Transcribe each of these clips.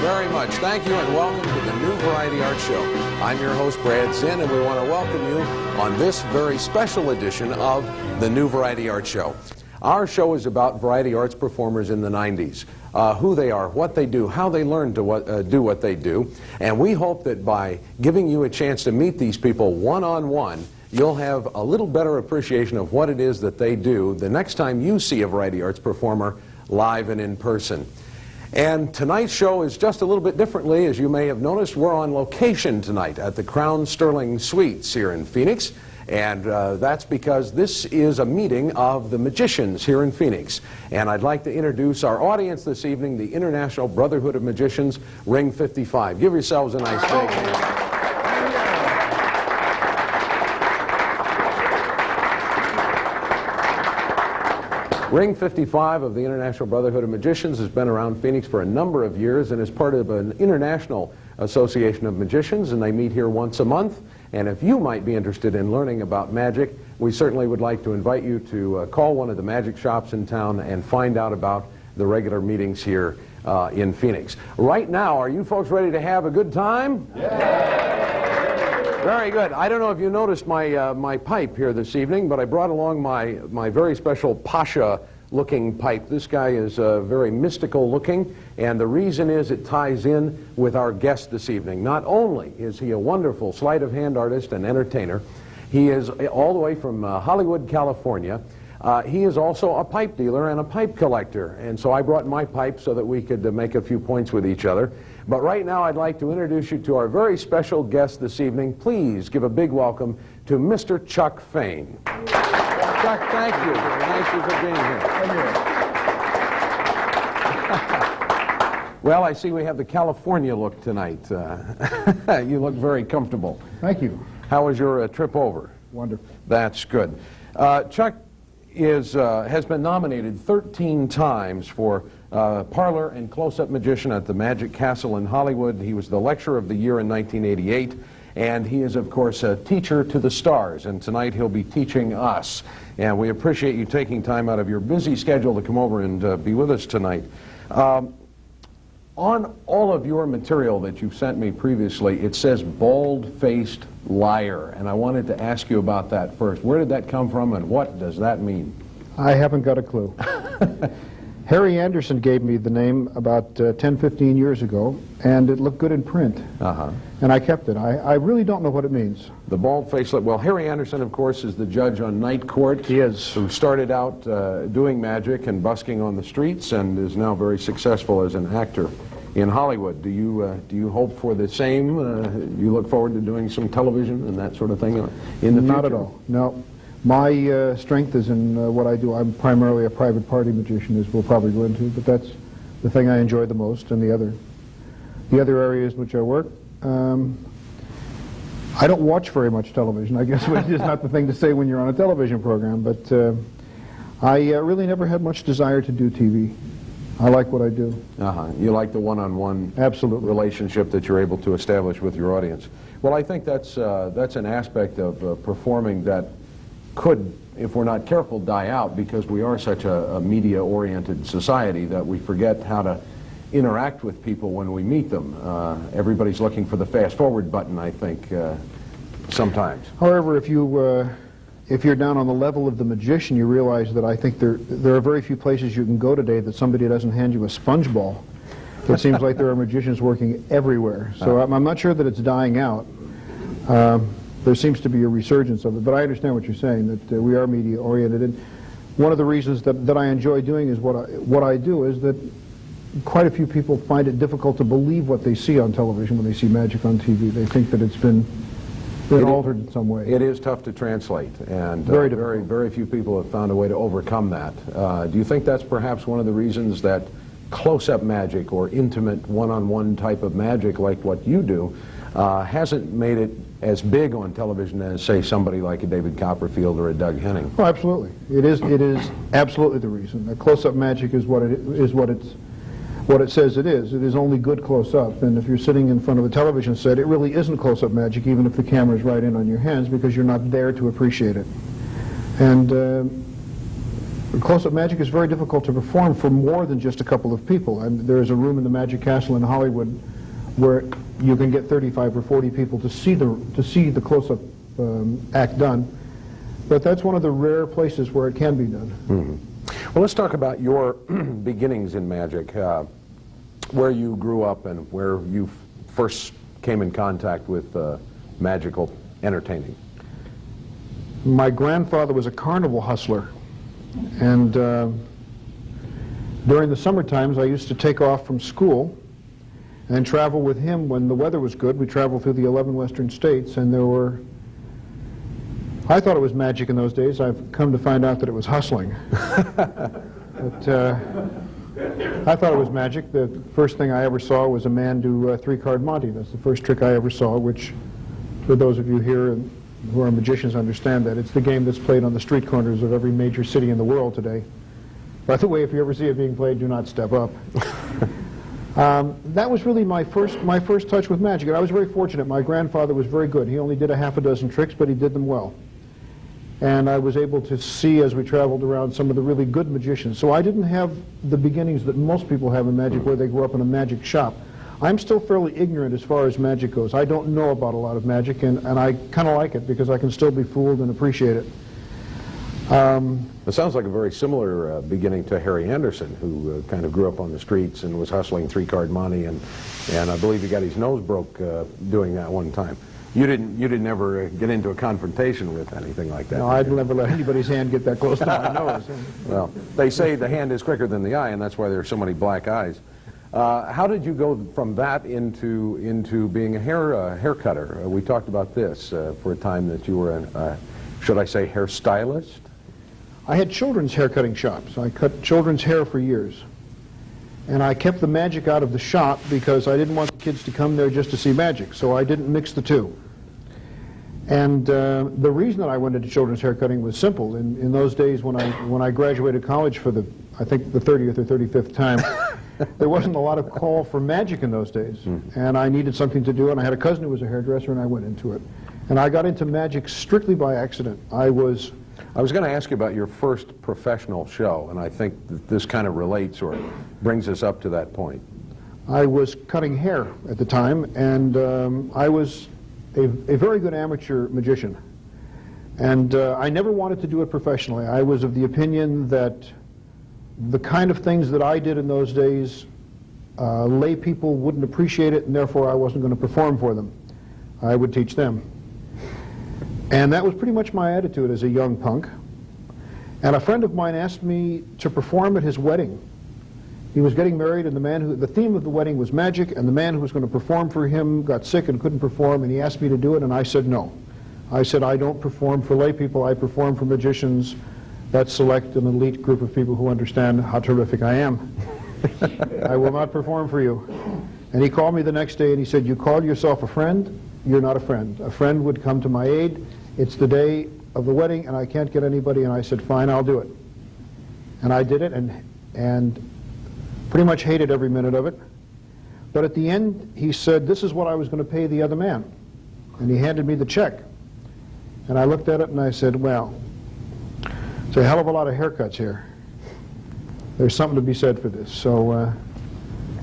very much. Thank you and welcome to the New Variety Art Show. I'm your host, Brad Zinn, and we want to welcome you on this very special edition of the New Variety Art Show. Our show is about variety arts performers in the 90s, who they are, what they do, how they learn to do what they do, and we hope that by giving you a chance to meet these people one-on-one, you'll have a little better appreciation of what it is that they do the next time you see a variety arts performer live and in person. And tonight's show is just a little bit differently. As you may have noticed, we're on location tonight at the Crown Sterling Suites here in Phoenix. And that's because this is a meeting of the magicians here in Phoenix. And I'd like to introduce our audience this evening, the International Brotherhood of Magicians, Ring 55. Give yourselves a nice big hand. Ring 55 of the International Brotherhood of Magicians has been around Phoenix for a number of years and is part of an international association of magicians, and they meet here once a month. And if you might be interested in learning about magic, we certainly would like to invite you to call one of the magic shops in town and find out about the regular meetings here in Phoenix. Right now, are you folks ready to have a good time? Yeah! Very good. I don't know if you noticed my pipe here this evening, but I brought along my very special Pasha-looking pipe. This guy is very mystical looking, and the reason is it ties in with our guest this evening. Not only is he a wonderful sleight of hand artist and entertainer, he is all the way from Hollywood, California. He is also a pipe dealer and a pipe collector, and so I brought my pipe so that we could make a few points with each other. But right now I'd like to introduce you to our very special guest this evening. Please give a big welcome to Mr. Chuck Fayne. Chuck, thank you. Thank you for being here. Thank you. Well, I see we have the California look tonight. You look very comfortable. Thank you. How was your trip over? Wonderful. That's good. Chuck has been nominated 13 times for Parlor and Close-Up Magician at the Magic Castle in Hollywood. He was the Lecturer of the Year in 1988, and he is, of course, a teacher to the stars, and tonight he'll be teaching us. And we appreciate you taking time out of your busy schedule to come over and be with us tonight. On all of your material that you've sent me previously, it says bald-faced liar, and I wanted to ask you about that first. Where did that come from, and what does that mean? I haven't got a clue. Harry Anderson gave me the name about 10, 15 years ago, and it looked good in print. And I kept it. I really don't know what it means. The bald-faced liar. Well, Harry Anderson, of course, is the judge on Night Court. He is. Who started out doing magic and busking on the streets and is now very successful as an actor in Hollywood. Do you hope for the same? You look forward to doing some television and that sort of thing in the future? Not at all. No. My strength is in what I do. I'm primarily a private party magician, as we'll probably go into, but that's the thing I enjoy the most. And the other areas in which I work, I don't watch very much television, I guess, which is not the thing to say when you're on a television program, but I really never had much desire to do TV. I like what I do. You like the one-on-one absolutely relationship that you're able to establish with your audience. Well, I think that's an aspect of performing that could, if we're not careful, die out because we are such a media-oriented society that we forget how to interact with people when we meet them. Everybody's looking for the fast-forward button, I think, sometimes. However, if you're down on the level of the magician, you realize that I think there are very few places you can go today that somebody doesn't hand you a sponge ball. It seems like there are magicians working everywhere. So I'm not sure that it's dying out. There seems to be a resurgence of it, but I understand what you're saying, that we are media-oriented. And one of the reasons that I enjoy doing is what I do is that quite a few people find it difficult to believe what they see on television when they see magic on TV. They think that it's been altered in some way. It is tough to translate, and very few people have found a way to overcome that. Do you think that's perhaps one of the reasons that close-up magic or intimate one-on-one type of magic like what you do hasn't made it as big on television as, say, somebody like a David Copperfield or a Doug Henning? Oh, absolutely. It is absolutely the reason. Close-up magic is what it says it is. It is only good close-up, and if you're sitting in front of a television set, it really isn't close-up magic, even if the camera's right in on your hands, because you're not there to appreciate it. And Close-up magic is very difficult to perform for more than just a couple of people. And there's a room in the Magic Castle in Hollywood where you can get 35 or 40 people to see the close-up act done. But that's one of the rare places where it can be done. Mm-hmm. Well, let's talk about your beginnings in magic, where you grew up and where you first came in contact with magical entertaining. My grandfather was a carnival hustler, and during the summer times I used to take off from school and travel with him when the weather was good. We traveled through the 11 western states, and I thought it was magic in those days. I've come to find out that it was hustling. But I thought it was magic. The first thing I ever saw was a man do three-card Monte. That's the first trick I ever saw, which, for those of you here who are magicians, understand that. It's the game that's played on the street corners of every major city in the world today. By the way, if you ever see it being played, do not step up. That was really my first touch with magic, and I was very fortunate. My grandfather was very good. He only did a half a dozen tricks, but he did them well. And I was able to see, as we traveled around, some of the really good magicians. So I didn't have the beginnings that most people have in magic, where they grew up in a magic shop. I'm still fairly ignorant as far as magic goes. I don't know about a lot of magic, and I kind of like it because I can still be fooled and appreciate it. It sounds like a very similar beginning to Harry Anderson, who kind of grew up on the streets and was hustling three-card Monte, and I believe he got his nose broke doing that one time. You didn't ever get into a confrontation with anything like that? No, I'd never let anybody's hand get that close to my nose. Well, they say the hand is quicker than the eye, and that's why there's so many black eyes. How did you go from that into being a hair cutter? We talked about this for a time, that you were should I say hairstylist? I had children's hair cutting shops. I cut children's hair for years. And I kept the magic out of the shop because I didn't want the kids to come there just to see magic, so I didn't mix the two. And the reason that I went into children's hair cutting was simple. In those days when I graduated college for I think the 30th or 35th time, there wasn't a lot of call for magic in those days. And I needed something to do, and I had a cousin who was a hairdresser, and I went into it. And I got into magic strictly by accident. I was going to ask you about your first professional show, and I think that this kind of relates or brings us up to that point. I was cutting hair at the time, and I was a very good amateur magician. And I never wanted to do it professionally. I was of the opinion that the kind of things that I did in those days, lay people wouldn't appreciate it, and therefore I wasn't going to perform for them. I would teach them. And that was pretty much my attitude as a young punk. And a friend of mine asked me to perform at his wedding. He was getting married, and the theme of the wedding was magic, and the man who was going to perform for him got sick and couldn't perform, and he asked me to do it, and I said no. I said, I don't perform for lay people, I perform for magicians that select an elite group of people who understand how terrific I am. I will not perform for you. And he called me the next day and he said, you call yourself a friend? You're not a friend. A friend would come to my aid. It's the day of the wedding and I can't get anybody. And I said, fine, I'll do it. And I did it and pretty much hated every minute of it. But at the end, he said, this is what I was going to pay the other man. And he handed me the check. And I looked at it and I said, well, it's a hell of a lot of haircuts here. There's something to be said for this. So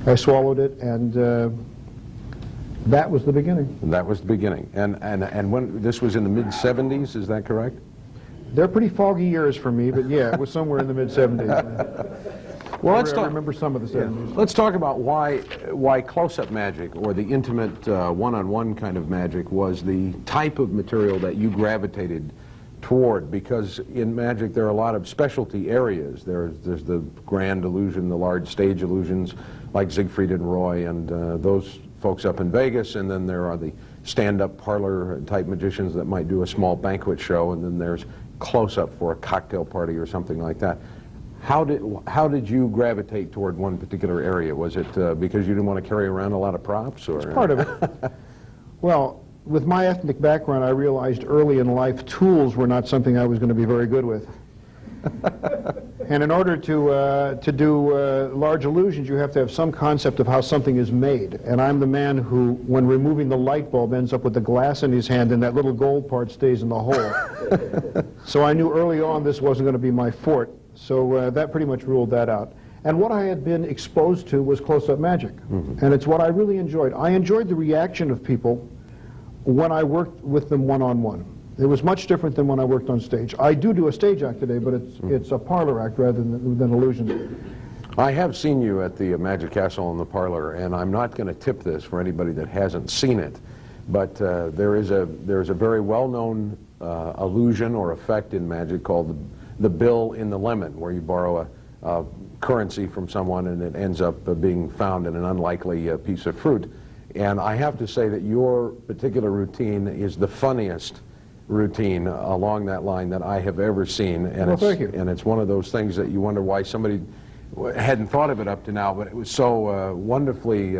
I swallowed it, and that was the beginning. And that was the beginning. And when this was in the mid-70s, is that correct? They're pretty foggy years for me, but yeah, it was somewhere in the mid-70s. Well, I remember some of the 70s. Let's talk about why close-up magic, or the intimate one-on-one kind of magic, was the type of material that you gravitated toward, because in magic there are a lot of specialty areas. There's the grand illusion, the large stage illusions like Siegfried and Roy and those folks up in Vegas, and then there are the stand-up parlor type magicians that might do a small banquet show, and then there's close-up for a cocktail party or something like that. How did you gravitate toward one particular area? Was it because you didn't want to carry around a lot of props? Or? It's part of it. Well, with my ethnic background, I realized early in life tools were not something I was going to be very good with. And in order to do large illusions, you have to have some concept of how something is made. And I'm the man who, when removing the light bulb, ends up with the glass in his hand and that little gold part stays in the hole. So I knew early on this wasn't going to be my forte. So that pretty much ruled that out. And what I had been exposed to was close-up magic. And it's what I really enjoyed. I enjoyed the reaction of people when I worked with them one-on-one. It was much different than when I worked on stage. I do a stage act today, but it's a parlor act rather than illusion. I have seen you at the Magic Castle in the Parlor, and I'm not going to tip this for anybody that hasn't seen it, but there is a very well-known illusion or effect in magic called the bill in the lemon, where you borrow a currency from someone and it ends up being found in an unlikely piece of fruit. And I have to say that your particular routine is the funniest routine along that line that I have ever seen. And well, thank you. And it's one of those things that you wonder why somebody hadn't thought of it up to now, but it was so wonderfully,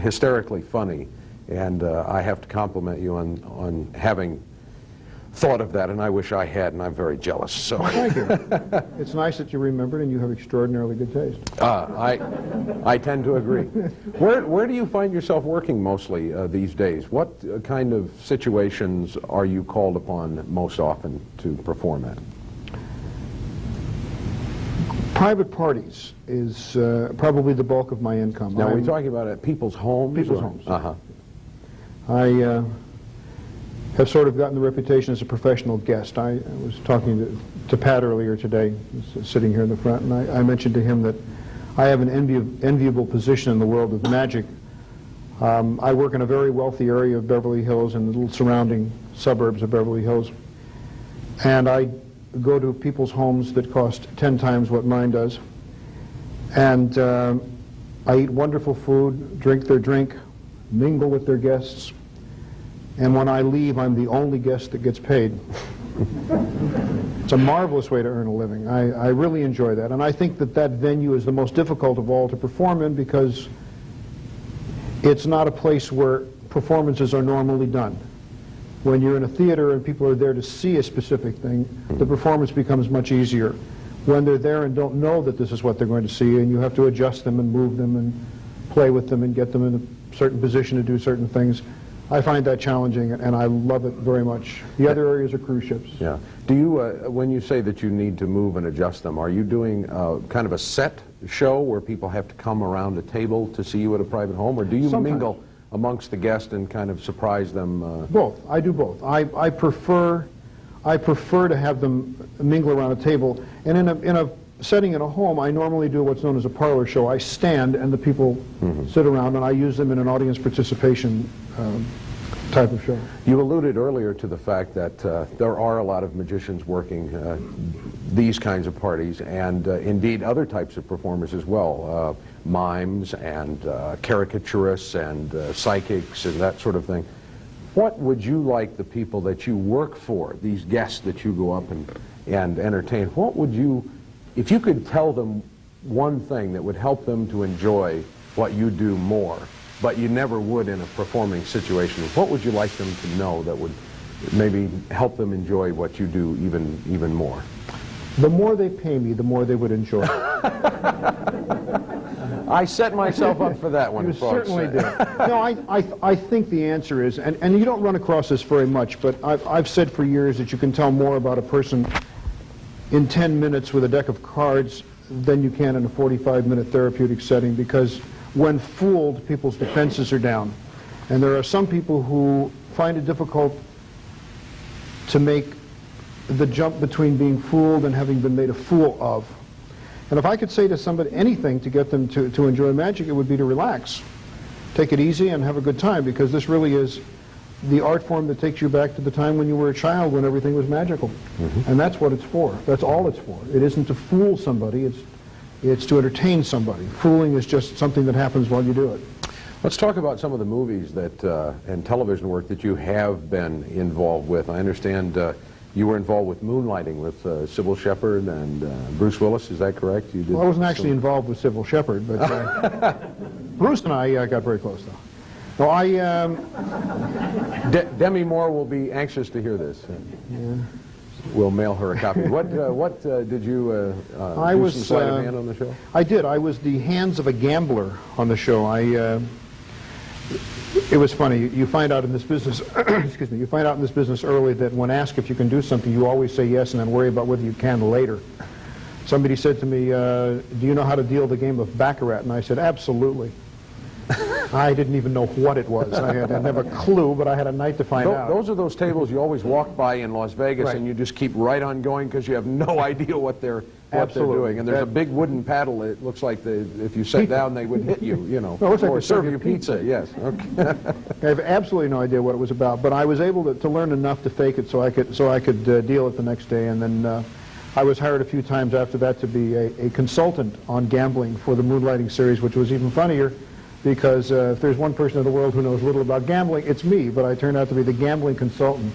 hysterically funny. And I have to compliment you on having thought of that, and I wish I had, and I'm very jealous. So well, thank you. It's nice that you remembered, and you have extraordinarily good taste. I tend to agree. Where do you find yourself working mostly these days? What kind of situations are you called upon most often to perform at? Private parties is probably the bulk of my income. Now, are we talking about at people's homes? People's homes. Uh-huh. I have sort of gotten the reputation as a professional guest. I was talking to Pat earlier today, sitting here in the front, and I mentioned to him that I have an enviable position in the world of magic. I work in a very wealthy area of Beverly Hills and the little surrounding suburbs of Beverly Hills, and I go to people's homes that cost 10 times what mine does, and I eat wonderful food, drink their drink, mingle with their guests, and when I leave, I'm the only guest that gets paid. It's a marvelous way to earn a living. I really enjoy that, and I think that that venue is the most difficult of all to perform in because it's not a place where performances are normally done. When you're in a theater and people are there to see a specific thing, the performance becomes much easier. When they're there and don't know that this is what they're going to see, and you have to adjust them and move them and play with them and get them in a certain position to do certain things, I find that challenging, and I love it very much. The other areas are cruise ships. Yeah. Do you, when you say that you need to move and adjust them, are you doing kind of a set show where people have to come around a table to see you at a private home, or do you Sometimes. mingle amongst the guests and kind of surprise them? Both. I do both. I prefer to have them mingle around a table, and in a setting in a home, I normally do what's known as a parlor show. I stand and the people sit around, and I use them in an audience participation type of show. You alluded earlier to the fact that there are a lot of magicians working these kinds of parties, and indeed other types of performers as well, mimes and caricaturists and psychics and that sort of thing. What would you like the people that you work for, these guests that you go up and entertain, what would you, if you could tell them one thing that would help them to enjoy what you do more, but you never would in a performing situation, what would you like them to know that would maybe help them enjoy what you do even more? The more they pay me, the more they would enjoy it. I set myself up for that one, You folks. certainly did. No, I think the answer is, and you don't run across this very much, but I've said for years that you can tell more about a person in 10 minutes with a deck of cards than you can in a 45-minute therapeutic setting, because when fooled, people's defenses are down. And there are some people who find it difficult to make the jump between being fooled and having been made a fool of. And if I could say to somebody anything to get them to enjoy magic, it would be to relax. Take it easy and have a good time, because this really is the art form that takes you back to the time when you were a child, when everything was magical. And that's what it's for. That's all it's for. It isn't to fool somebody, it's to entertain somebody. Fooling is just something that happens while you do it. Let's talk about some of the movies that and television work that you have been involved with. I understand you were involved with Moonlighting with Sybil Shepherd and Bruce Willis, is that correct? You did. Well, I wasn't actually involved with Sybil Shepherd, but Bruce and I got very close, though. No, Demi Moore will be anxious to hear this. Yeah. We'll mail her a copy. What did you do some sleight of hand on the show? I did. I was the hands of a gambler on the show. It was funny. You find out in this business, excuse me, you find out in this business early that when asked if you can do something, you always say yes and then worry about whether you can later. somebody said to me, do you know how to deal the game of Baccarat? And I said, absolutely. I didn't even know what it was. I didn't have a clue, but I had a night to find out. Those are those tables you always walk by in Las Vegas, Right. and you just keep right on going because you have no idea what they're doing. And there's a big wooden paddle. It looks like if you sat down, they would hit you, you know, No, it looks like or they serve serve you you pizza. Yes. Okay. I have absolutely no idea what it was about, but I was able to learn enough to fake it so I could deal it the next day. And then I was hired a few times after that to be a consultant on gambling for the Moonlighting series, which was even funnier because if there's one person in the world who knows little about gambling, it's me, but I turned out to be the gambling consultant.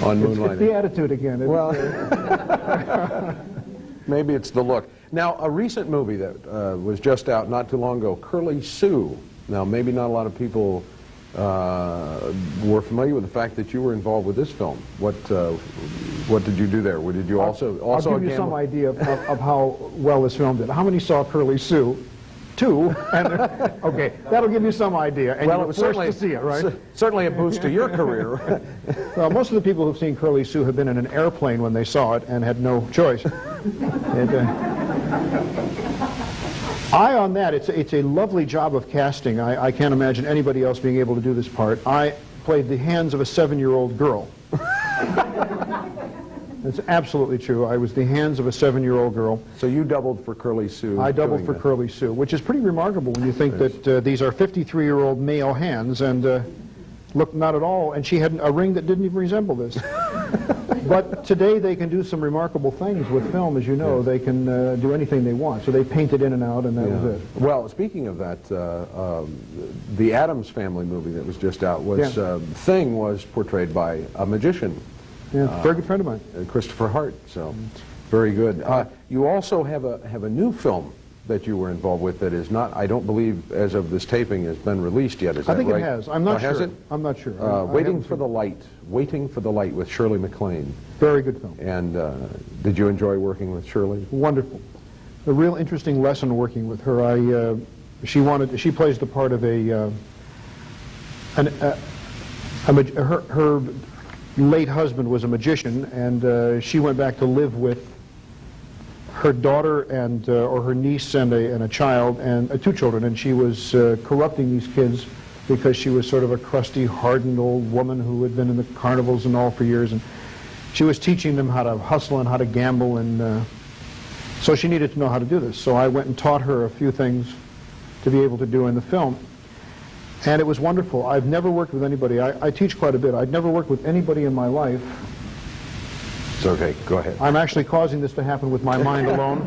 On It's the attitude again. Well, maybe it's the look. Now, a recent movie that was just out not too long ago, Curly Sue. Now, maybe not a lot of people were familiar with the fact that you were involved with this film. What did you do there? Did you also I'll give you some idea of how well this film did. How many saw Curly Sue? 2. And okay, that'll give you some idea. And well, you it was were forced certainly to see it, right? Certainly a boost to your career. Well, most of the people who've seen Curly Sue have been in an airplane when they saw it and had no choice. On that, it's a lovely job of casting. I can't imagine anybody else being able to do this part. I played the hands of a 7-year-old girl. It's absolutely true. I was the hands of a 7-year-old girl. So you doubled for Curly Sue. I doubled for Curly Sue, which is pretty remarkable when you think that these are 53-year-old male hands and look not at all. And she had a ring that didn't even resemble this. But today they can do some remarkable things with film, as you know. Yes. They can do anything they want. So they painted in and out, and that was it. Well, speaking of that, the Addams Family movie that was just out was Thing was portrayed by a magician. Yeah, very good friend of mine, Christopher Hart. So, very good. You also have a new film that you were involved with that is not, I don't believe, as of this taping, has been released yet. Is that right? I think it has. I'm not sure. Has it? I'm not sure. Waiting for the Light with Shirley MacLaine. Very good film. And did you enjoy working with Shirley? Wonderful. A real interesting lesson working with her. She plays the part of her late husband was a magician, and she went back to live with her daughter and or her niece and a child and 2 children, and she was corrupting these kids because she was sort of a crusty, hardened old woman who had been in the carnivals and all for years, and she was teaching them how to hustle and how to gamble, and so she needed to know how to do this. So I went and taught her a few things to be able to do in the film. And it was wonderful. I've never worked with anybody. I teach quite a bit. I'd never worked with anybody in my life. It's okay. Go ahead. I'm actually causing this to happen with my mind alone.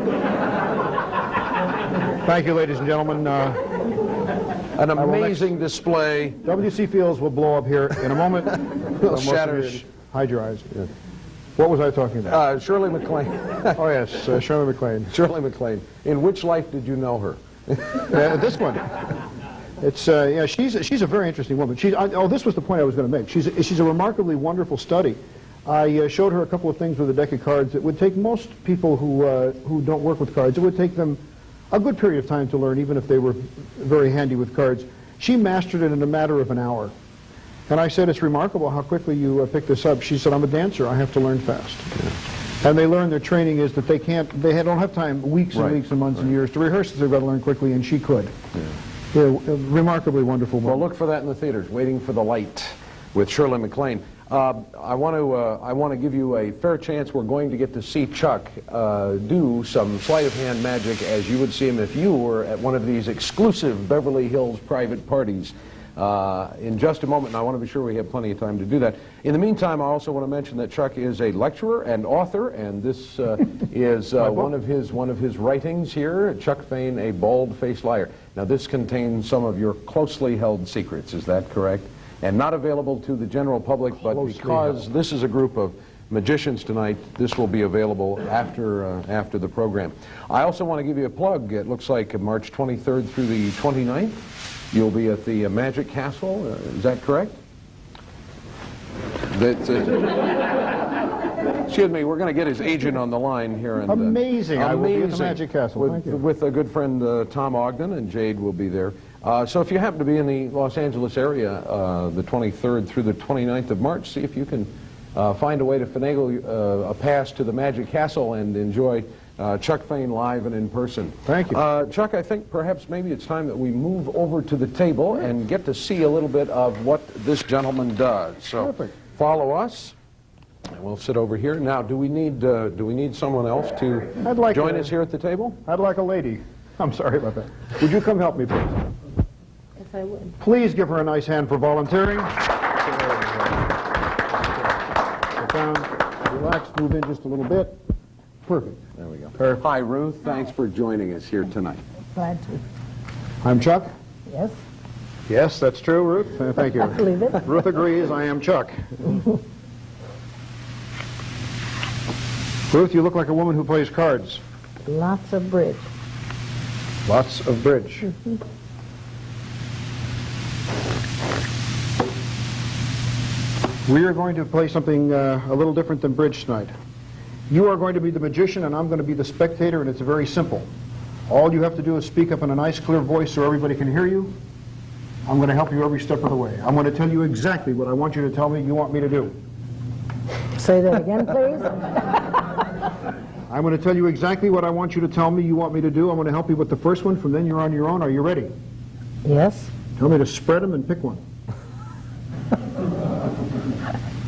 Thank you, ladies and gentlemen. An amazing display. W.C. Fields will blow up here in a moment. Shatters. Hide your eyes. Yeah. What was I talking about? Shirley MacLaine. Oh, yes, Shirley MacLaine. Shirley MacLaine. In which life did you know her? This one. It's yeah, she's a very interesting woman. This was the point I was going to make. She's a remarkably wonderful study. I showed her a couple of things with a deck of cards. It would take most people who don't work with cards, it would take them a good period of time to learn, even if they were very handy with cards. She mastered it in a matter of an hour. And I said, it's remarkable how quickly you pick this up. She said, I'm a dancer. I have to learn fast. Yeah. And they learn their training is that they don't have time weeks and weeks and months and years to rehearse. They've got to learn quickly, and she could. Yeah. Yeah, a remarkably wonderful movie. Well, look for that in the theaters. Waiting for the Light with Shirley MacLaine. I want to give you a fair chance. We're going to get to see Chuck do some sleight of hand magic as you would see him if you were at one of these exclusive Beverly Hills private parties. In just a moment, and I want to be sure we have plenty of time to do that. In the meantime, I also want to mention that Chuck is a lecturer and author, and this is one of his writings here, Chuck Fayne, A Bald-Faced Liar. Now, this contains some of your closely held secrets, is that correct? And not available to the general public, but because this is a group of magicians tonight, this will be available after the program. I also want to give you a plug. It looks like March 23rd through the 29th. You'll be at the Magic Castle, is that correct? Excuse me, we're going to get his agent on the line here. And, amazing. I will be at the Magic Castle. Thank you. With a good friend, Tom Ogden, and Jade will be there. So if you happen to be in the Los Angeles area, the 23rd through the 29th of March, see if you can find a way to finagle a pass to the Magic Castle and enjoy Chuck Fayne live and in person. Thank you. Chuck, I think perhaps maybe it's time that we move over to the table and get to see a little bit of what this gentleman does. So Perfect. follow us, and we'll sit over here. Now, do we need someone else to I'd like join to- us here at the table? I'd like a lady. I'm sorry about that. Would you come help me, please? Yes, I would. Please give her a nice hand for volunteering. Sit down, relax, move in just a little bit. Perfect. There we go. Perfect. Hi, Ruth. Thanks for joining us here tonight. Glad to. I'm Chuck. Yes, Yes, that's true, Ruth. Thank you. I believe it. Ruth agrees, I am Chuck. Ruth, you look like a woman who plays cards. Lots of bridge. Lots of bridge. We are going to play something a little different than bridge tonight. You are going to be the magician and I'm going to be the spectator, and it's very simple. All you have to do is speak up in a nice clear voice so everybody can hear you. I'm going to help you every step of the way. I'm going to tell you exactly what I want you to tell me you want me to do. Say that again, please. I'm going to tell you exactly what I want you to tell me you want me to do. I'm going to help you with the first one. From then you're on your own. Are you ready? Yes. Tell me to spread them and pick one.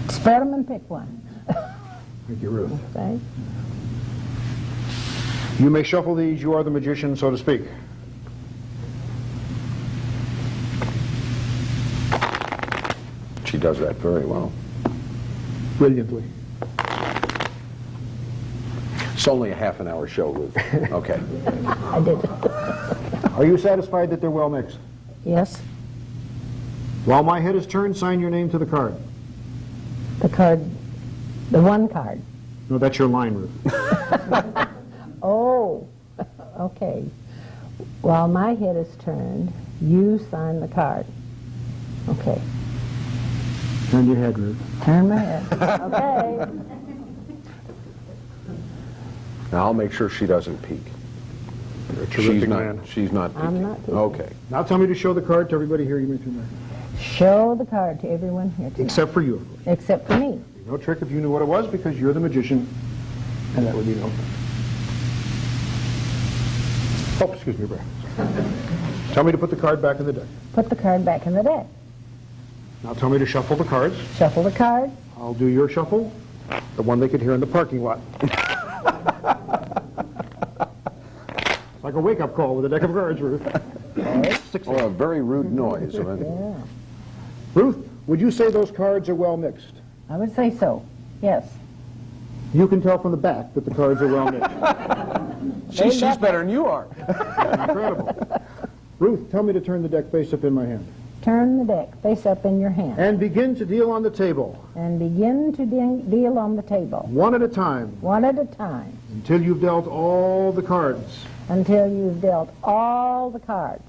Spread them and pick one. Thank you, Ruth. Okay. You may shuffle these. You are the magician, so to speak. She does that very well. Brilliantly. It's only a half-an-hour show, Ruth. Okay. I did it. Are you satisfied that they're well mixed? Yes. While my head is turned, sign your name to the card. The card, the one card. No, that's your line, Ruth. Oh, okay. While my head is turned, you sign the card. Okay. Turn your head, Ruth. Turn my head. Okay. Now, I'll make sure she doesn't peek. You're a terrific man. She's not peeking. I'm not peeking. Okay. Now tell me to show the card to everybody here. You may turn your head. Show the card to everyone here tonight. Except for you, of course. Except for me. No trick if you knew what it was, because you're the magician, and that would be no. Oh, excuse me, Brad. Tell me to put the card back in the deck. Put the card back in the deck. Now tell me to shuffle the cards. Shuffle the card. I'll do your shuffle, the one they could hear in the parking lot. It's like a wake-up call with a deck of cards, Ruth. Or a very rude noise. Yeah. Ruth, would you say those cards are well mixed? I would say so. Yes. You can tell from the back that the cards are well mixed. She's better than you are. Incredible. Ruth, tell me to turn the deck face up in my hand. Turn the deck face up in your hand. And begin to deal on the table, And begin to deal on the table. one at a time, One at a time. until you've dealt all the cards. Until you've dealt all the cards.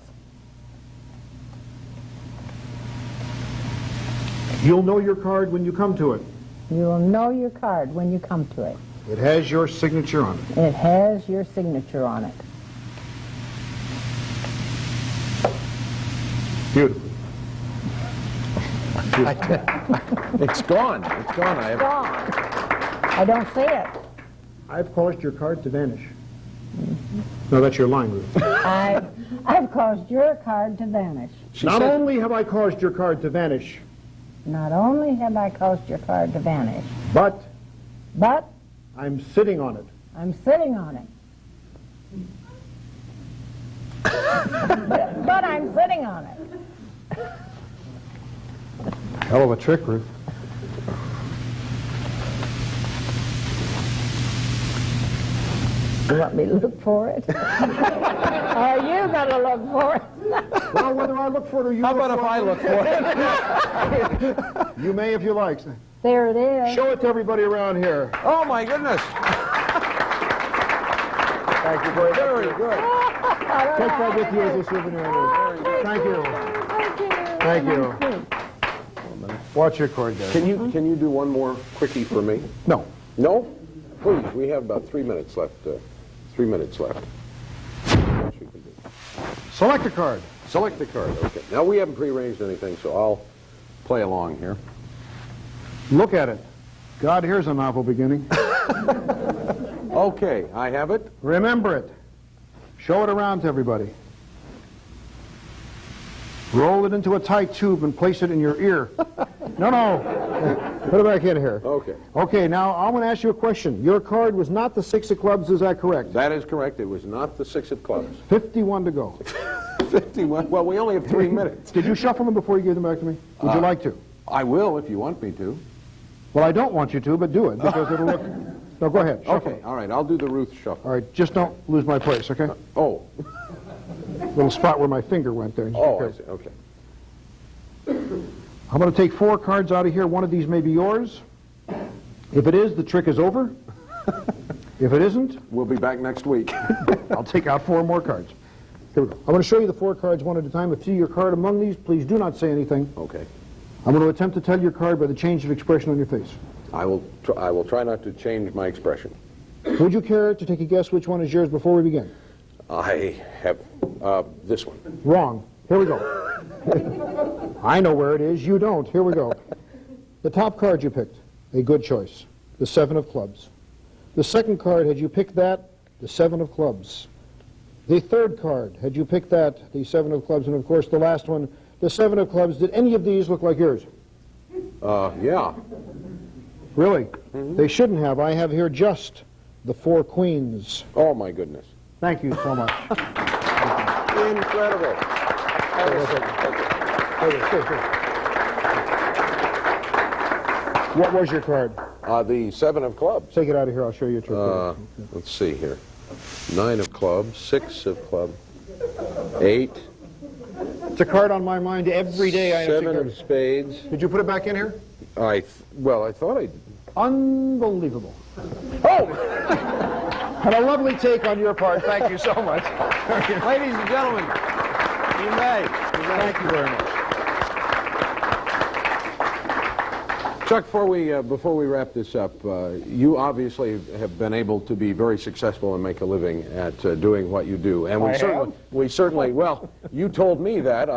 You'll know your card when you come to it. You will know your card when you come to it. It has your signature on it. It has your signature on it. Beautiful. It's gone. It's gone. Gone. I don't see it. I've caused your card to vanish. No, that's your line, Ruth. I've caused your card to vanish. Not only have I caused your card to vanish, Not only have I caused your card to vanish, but but I'm sitting on it. I'm sitting on it. but I'm sitting on it. Hell of a trick, Ruth. You want me to look for it? Are you going to look for it? Well, whether I look for it or you How look about if for I look for it? You may if you like. There it is. Show it to everybody around here. Oh, my goodness. Thank you very much. Very good. Take that with you as a souvenir. Ruth. Thank you. Thank you. Watch your cord there. Can you do one more quickie for me? No. No? Please, we have about 3 minutes left. 3 minutes left. What you can do. Select a card. Select the card. Okay. Now, we haven't prearranged anything, so I'll play along here. Look at it. God, here's a novel beginning. Okay, I have it. Remember it. Show it around to everybody. Roll it into a tight tube and place it in your ear. No. Put it back in here. Okay. Okay, now I'm going to ask you a question. Your card was not the 6 of clubs, is that correct? That is correct. It was not the 6 of clubs. 51 to go. 51. Well, we only have 3 minutes. Did you shuffle them before you gave them back to me? Would you like to? I will if you want me to. Well, I don't want you to, but do it, because it'll look... No, go ahead. Shuffle. Okay, all right. I'll do the Ruth shuffle. All right, just don't lose my place, okay? Oh. Little spot where my finger went there. Oh, I see. Okay. I'm going to take 4 cards out of here. One of these may be yours. If it is, the trick is over. If it isn't, We'll be back next week. I'll take out 4 more cards. Here we go. I'm going to show you the 4 cards one at a time. If you see your card among these, please do not say anything. Okay. I'm going to attempt to tell your card by the change of expression on your face. I will try not to change my expression. Would you care to take a guess which one is yours before we begin? I have this one. Wrong. Here we go. I know where it is. You don't. Here we go. The top card you picked, a good choice, the 7 of clubs. The second card, had you picked that, the 7 of clubs. The third card, had you picked that, the 7 of clubs. And, of course, the last one, the 7 of clubs. Did any of these look like yours? Yeah. Really? Mm-hmm. They shouldn't have. I have here just the 4 queens. Oh, my goodness. Thank you so much. Incredible. What was your card? The 7 of clubs. Take it out of here. I'll show you a trick. Let's see here. 9 of clubs, 6 of clubs, 8. It's a card on my mind every day. I have 7 of spades. Did you put it back in here? I thought I did. Unbelievable. Oh! And a lovely take on your part. Thank you so much. Ladies and gentlemen, you may. Thank you very much. Chuck, before we wrap this up, you obviously have been able to be very successful and make a living at doing what you do, and we certainly. Well, you told me that.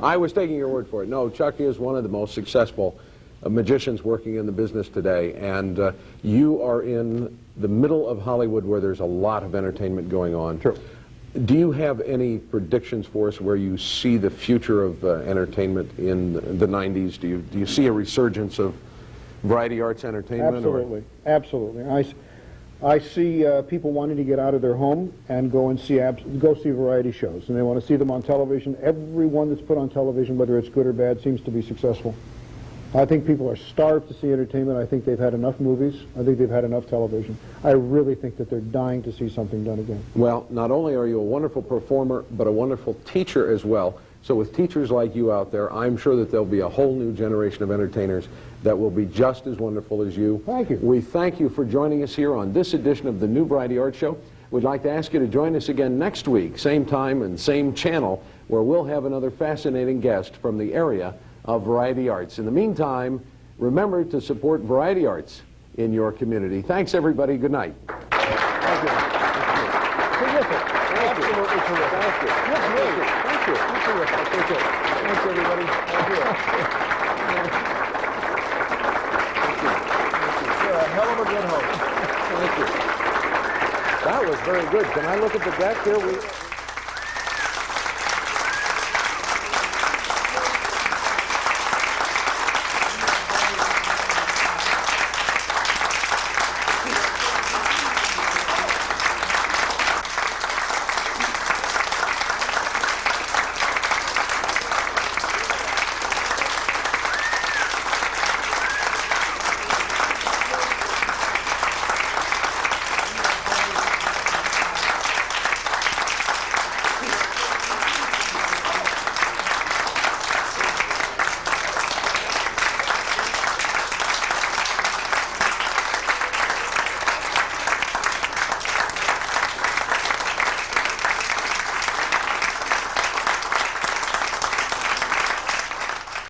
I was taking your word for it. No, Chuck is one of the most successful magicians working in the business today, and you are in the middle of Hollywood where there's a lot of entertainment going on. True. Do you have any predictions for us where you see the future of entertainment in the 90s? Do you see a resurgence of variety arts entertainment? Absolutely. Absolutely. I see people wanting to get out of their home and go see variety shows, and they want to see them on television. Every one that's put on television, whether it's good or bad, seems to be successful. I think people are starved to see entertainment. I think they've had enough movies. I think they've had enough television. I really think that they're dying to see something done again. Well, not only are you a wonderful performer, but a wonderful teacher as well. So with teachers like you out there, I'm sure that there'll be a whole new generation of entertainers that will be just as wonderful as you. Thank you. We thank you for joining us here on this edition of the New Variety Art Show. We'd like to ask you to join us again next week, same time and same channel, where we'll have another fascinating guest from the area of variety arts. In the meantime, remember to support variety arts in your community. Thanks, everybody. Good night. Thank you. Terrific. Absolutely terrific. Thank you. Thank you. Thank you. Thanks, everybody. Thank you. You're a hell of a good host. Thank you. That was very good. Can I look at the deck here?